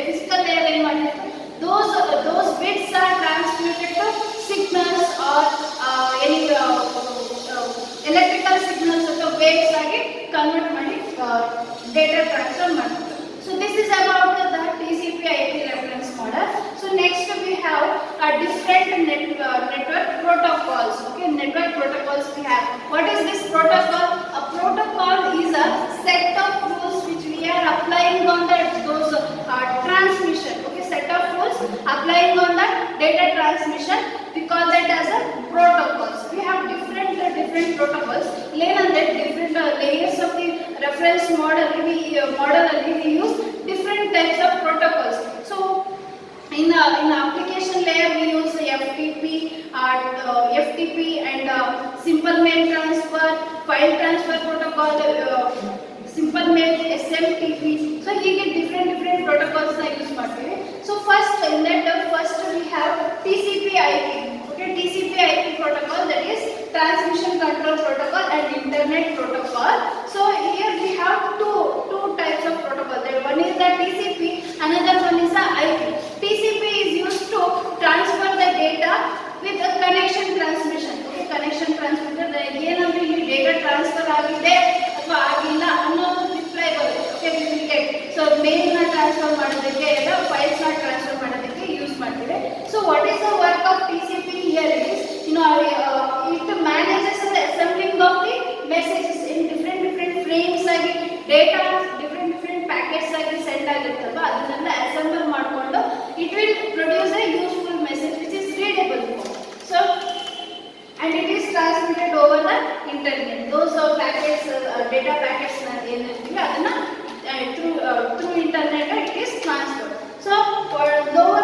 ಫಿಸಿಕಲ್ ಲೇಯರ್ ಏನು ಮಾಡ್ತಿತ್ತು, those bits are transmitted to signals or any electrical signals ಅಥವಾ waves ಆಗಿ ಕನ್ವರ್ಟ್ ಮಾಡಿ data transfer ಮಾಡ್ತಿತ್ತು. So this is about the TCP/IP reference model. So next we have different network protocols. Okay, network protocols we have. What is this protocol? A protocol is a set of rules which we are applying on those transmission. Okay, set of rules applying on the data transmission. We call that as a protocols. We have different protocols. Lenande different layers of the reference model. We use different types of protocols. So in application layer we use FTP and simple mail transfer, file transfer protocol, simple mail, SMTP. So here different protocols na use ಮಾಡ್ತೀವಿ. So first we have TCP/IP. Okay, TCP/IP protocol, that is transmission control protocol and internet protocol. So here we have two types of protocol. One is the TCP, another one is the IP. TCP is used to transfer the data with a connection transmission. Okay, connection transmitter ಏನಂದ್ರೆ ಇಲ್ಲಿ data transfer ಆಗಿದೆ ಅಥವಾ ಆಗಿಲ್ಲ ಅನ್ನೋದು reply ಬರುತ್ತೆ. Okay, we will get. So mail ನ transfer ಮಾಡೋದಕ್ಕೆ ಎಲ್ಲ ಫೈಲ್ಸ್ ನ ಟ್ರಾನ್ಸ್ಫರ್ ಮಾಡೋದಕ್ಕೆ ಯೂಸ್ ಮಾಡ್ತೀವಿ. So what is the work of TCP here is, it manages the assembling of the messages in different frames ಆಗಿ ಡೇಟಾ different packets ಆಗಿ send ಆಗಿರುತ್ತಲ್ವಾ, ಅದನ್ನೆಲ್ಲ assemble ಮಾಡಿಕೊಂಡು it will produce a useful message which is readable. So and it is transmitted over the internet. Those packets, data packets ಏನಿರ್ತೀವಿ ಅದನ್ನ through internet it is transferred. So for lower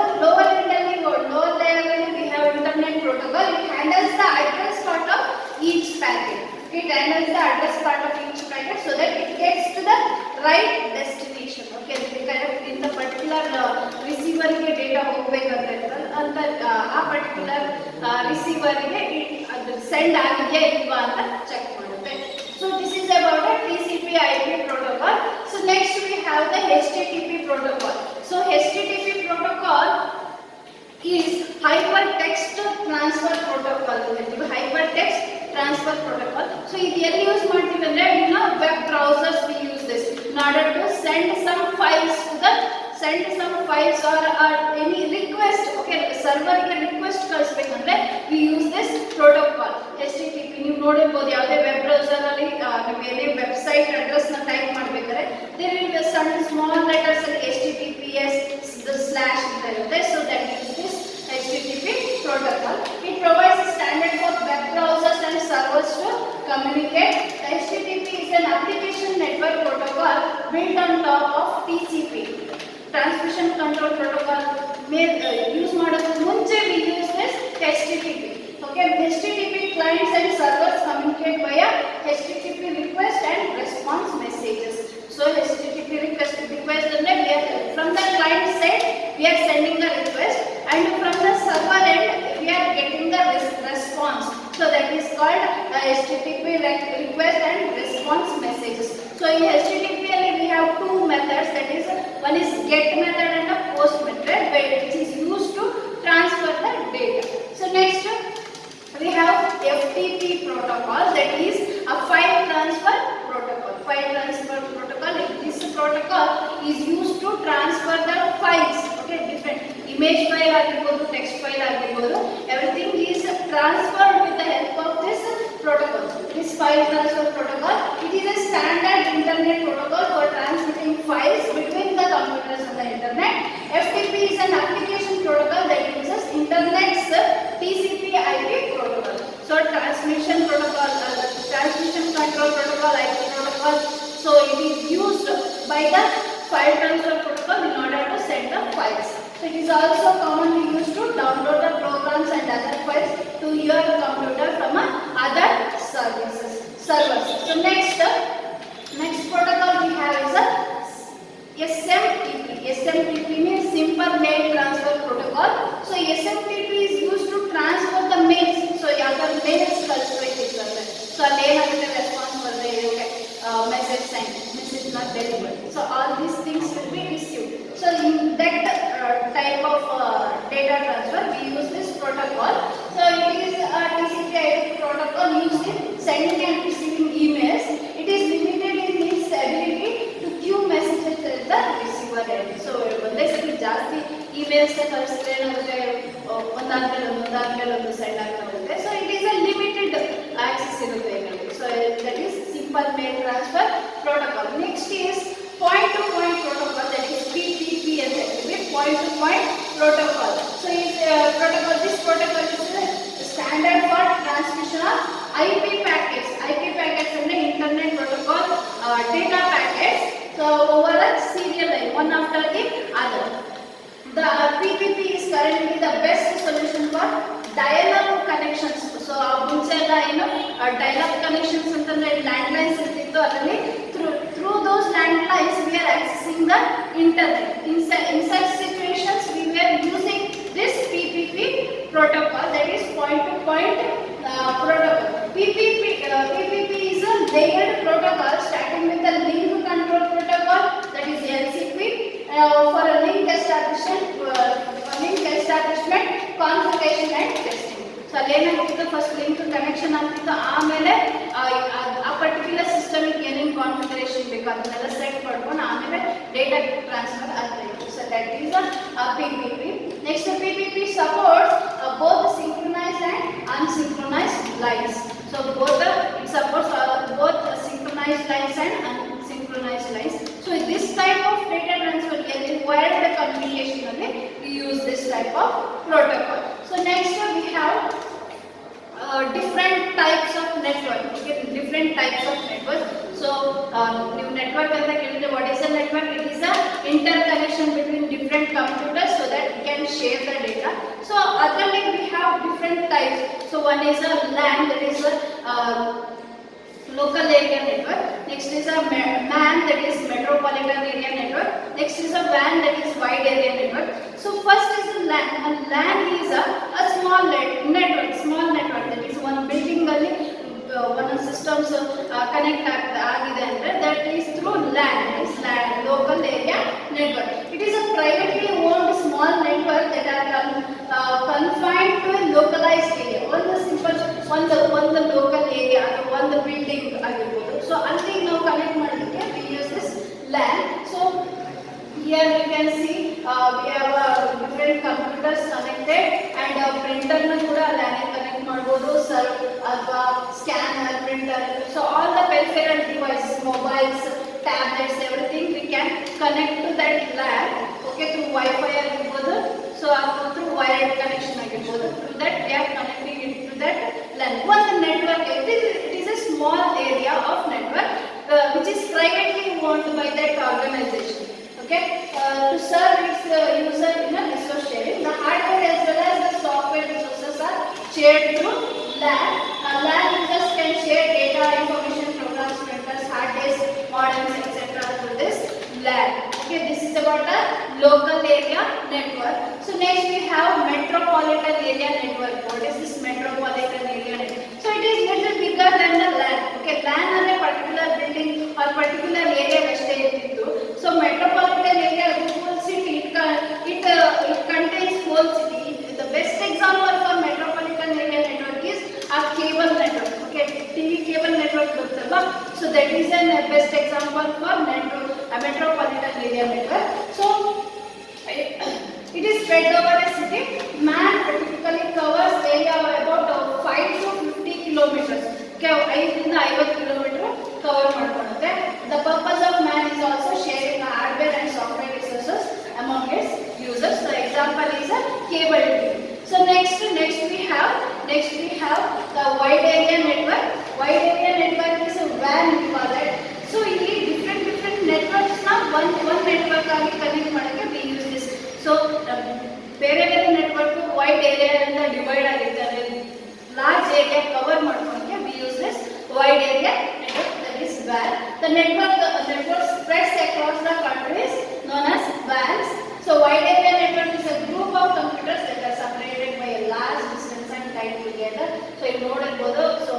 layer we have internet protocol. It handles the address part of each packet. It handles the address part of each packet so that it gets to the right destination. Okay, in the particular receiver ಗೆ data ಹೋಗಬೇಕಂದ್ರೆ ಅಂತ ಆ particular receiver ಗೆ ಅದು send ಆಗಿದೆಯಾ ಇಲ್ವಾ ಅಂತ check ಮಾಡುತ್ತೆ. So this is about the TCP/IP protocol. So next we have the HTTP protocol. So HTTP protocol is hypertext transfer protocol. Hypertext transfer protocol. So ಇದು ಎಲ್ಲಿ ಯೂಸ್ ಮಾಡ್ತೀವಿ ಅಂದ್ರೆ web browsers we use this in order to send some files or any request. Okay, server ಗೆ request ಕಳಿಸಬೇಕಂದ್ರೆ we use this protocol HTTP. ನೀವು ನೋಡಿರಬಹುದು ಯಾವುದೇ web browser ಅಲ್ಲಿ ನೀವು ವೆಬ್ಸೈಟ್ ಅಡ್ರೆಸ್ ನ ಟೈಪ್ ಮಾಡಬೇಕಾದ್ರೆ there will be some small letters like HTTPS / ಅಂತ ಇರುತ್ತೆ. So that is this HTTP protocol. It provides a standard for web browsers and servers to communicate. HTTP is an application network protocol built on top of TCP. Transmission control protocol use ಮಾಡೋದಕ್ಕೆ ಮುಂಚೆ we use this HTTP. Okay, HTTP clients and servers communicate via HTTP request and response messages. So HTTP request ಅಂದ್ರೆ we are from the client side we are sending the request, and from the server end we are getting the response. So that is called HTTP request and response messages. So in HTTP we have two methods, that is one is get method and a post method, which is used to transfer the data. So next we have FTP protocol, that is a file transfer protocol. File transfer protocol, this protocol is used to transfer the files, okay, different image file ಆಗಿರಬಹುದು, text file ಆಗಿರಬಹುದು, everything is transferred with the help of this protocol. This file transfer protocol, it is a standard internet protocol for transmitting files between the computers on the internet. FTP is an application protocol that uses internet's TCP/IP protocol. So transmission protocol, transmission control protocol, IP protocol. So it is used by the file transfer protocol in order to send the files. So it is also commonly used to download the programs and other files to your computer from other servers. So next protocol we have is a SMTP. SMTP means Simple Mail Transfer Protocol. So SMTP is used to transfer the mails. So ಯಾವ್ದಾರ mails ಕಳಿಸಬೇಕಿರ್ತದೆ, so ಅಲ್ಲಿ ಏನಾಗುತ್ತೆ, response ಬರದೆ ಇರುತ್ತೆ, message sent, message not delivered. So all these things will be received. So in that type of data transfer we use this protocol. So it is a TCP/IP protocol used in sending and receiving emails. It is limited in its ability to queue messages at the receiver end. So ಒಂದೇ ಸರಿ ಜಾಸ್ತಿ emails ಕಳಿಸಿದ್ರೆ ನಮಗೆ ಒಂದಾದ್ಮೇಲೆ ಒಂದು send ಆಗ್ತಾ ಹೋಗುತ್ತೆ. So it is a limited access ಇರುತ್ತೆ ನಮಗೆ. So that is Simple Mail Transfer Protocol. Next is point to point protocol, that is PTP ಅಂತ ಹೇಳ್ತೀವಿ, point to point protocol. So this protocol is a standard for transmission of IP packets. IP packets ಅಂದ್ರೆ internet protocol data packets, so over a serial line, one after the other. The PTP is currently the best solution for dial-up connections. So ಮುಂಚೆ ಎಲ್ಲ ಏನು dial-up connections ಅಂತಂದ್ರೆ landlines ಇರ್ತಿತ್ತು, ಅದರಲ್ಲಿ through those landlines we are accessing the internet. In such situations we were using this PPP protocol, that is point to point protocol. PPP is a layered protocol starting with the link control protocol, that is LCP, for a link establishment, configuration and testing. So ಅಲ್ಲೇನಾಗ್ತಿತ್ತು, first link connection ಆಗ್ತಿತ್ತು, ಆಮೇಲೆ ಆ particular ಸಿಸ್ಟಮಿಗೆ ಏನೇನು configuration ಬೇಕು ಅದನ್ನೆಲ್ಲ set ಮಾಡ್ಕೊಂಡು ಆಮೇಲೆ data transfer ಆಗ್ತಾಯಿತ್ತು. So that is PPP. Next PPP supports both synchronized and unsynchronized lines. So it supports both synchronized lines and unsynchronized lines. So this type of data transfer is wired communication only we use this type of protocol. So next we have different types of network. Okay, different types of network. So new network anta kelidre, what is a network? It is a interconnection between different computers so that we can share the data. So otherly we have different types. So one is a LAN, that is a local area network. Next is a MAN, that is metropolitan area network. Next is a WAN, that is wide area network. So first is a LAN. A LAN is a small network, that is one building alli one systems connect agide andre, that is through LAN, is local area network. It is a privately owned small network that are confined to a localized area. ಒಂದು local area ಅಥವಾ ಒಂದು building ಆಗಿರಬಹುದು. So ಅಲ್ಲಿ ನಾವು connect ಮಾಡಲಿಕ್ಕೆ we use this LAN. So here you can see we have different computers connected, and printer na kuda LAN connect ಮಾಡಬಹುದು, ಅಥವಾ scanner, printer. So all the peripheral devices, mobiles, tablets, everything we can connect to that LAN, okay, through Wi-Fi ಆಗಿರಬಹುದು, so through wired connection ಆಗಿರಬಹುದು. Through that we are connecting it to that LAN. One network, it is a small area of network which is privately owned by that organization. Okay, to serve its user in a resource sharing, the hardware as well as the software resources are shared through LAN. LAN users can share data, information, programs, printers, hard disks, modems, etc. about a local area network. So next we have metropolitan area network. What is this metropolitan area network? So it is little bigger than the LAN. Okay, LAN are a particular building or particular area ಅಷ್ಟೇ ಇರ್ತಿತ್ತು. So metropolitan area whole city it contains whole city. The best example for metropolitan area network is a cable network. Okay, TV cable network ಬರುತ್ತಲ್ವಾ, so that is an best example for metropolitan area network. So it is spread over a city. Man typically covers area of about 5 to 50 kilometers. Okay, 5 ರಿಂದ 50 kilometer cover ಮಾಡ್ಕೊಳ್ಳುತ್ತೆ. The purpose of man is also sharing hardware and software resources among its users. So example is a cable TV. So next we have the wide area network. Wide area network is a WAN we call it. So ಇಲ್ಲಿ different networks na one network ಆಗಿ connect ಮಾಡಕ್ಕೆ we use this. So ಬೇರೆ network wide area ಇಂದ divide ಆಗಿರ್ತಾರೆ, large area cover ಮಾಡ್ಕೊಳ್ಳಕ್ಕೆ we use this wide area network, that is WAN. The network spreads across the country is known as WANs. So wide area network is a group of computers that are separated by a large distance and tied together. So you ನೋಡಬಹುದು, so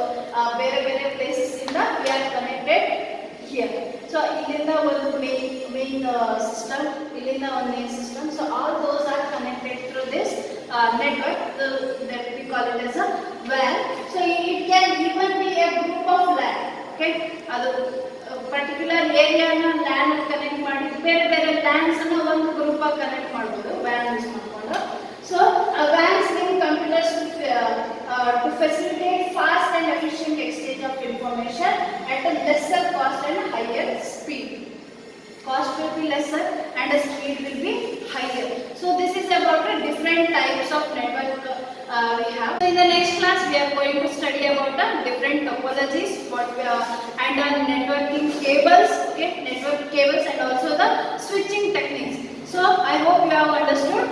ಬೇರೆ places ಇಂದ we are connected here. So ಇಲ್ಲಿಂದ ಒಂದು main system, ಇಲ್ಲಿಂದ ಒಂದು main system. So all those are connected through this network that we call it as a WAN. So it can even be a group of LAN. Okay, ಅದು particular area na LAN connect ಮಾಡಿ ಬೇರೆ LANs ಅನ್ನು ಒಂದು group ಆಗಿ connect ಮಾಡಬಹುದು WAN use ಮಾಡಿಕೊಂಡು. So WANs link computers to facilitate fast and efficient exchange of information at a lesser cost and higher speed. Cost will be lesser and the speed will be higher. So this is about the different types of network we have. So in the next class we are going to study about the different topologies, and networking cables, okay, network cables and also the switching techniques. So I hope you have understood.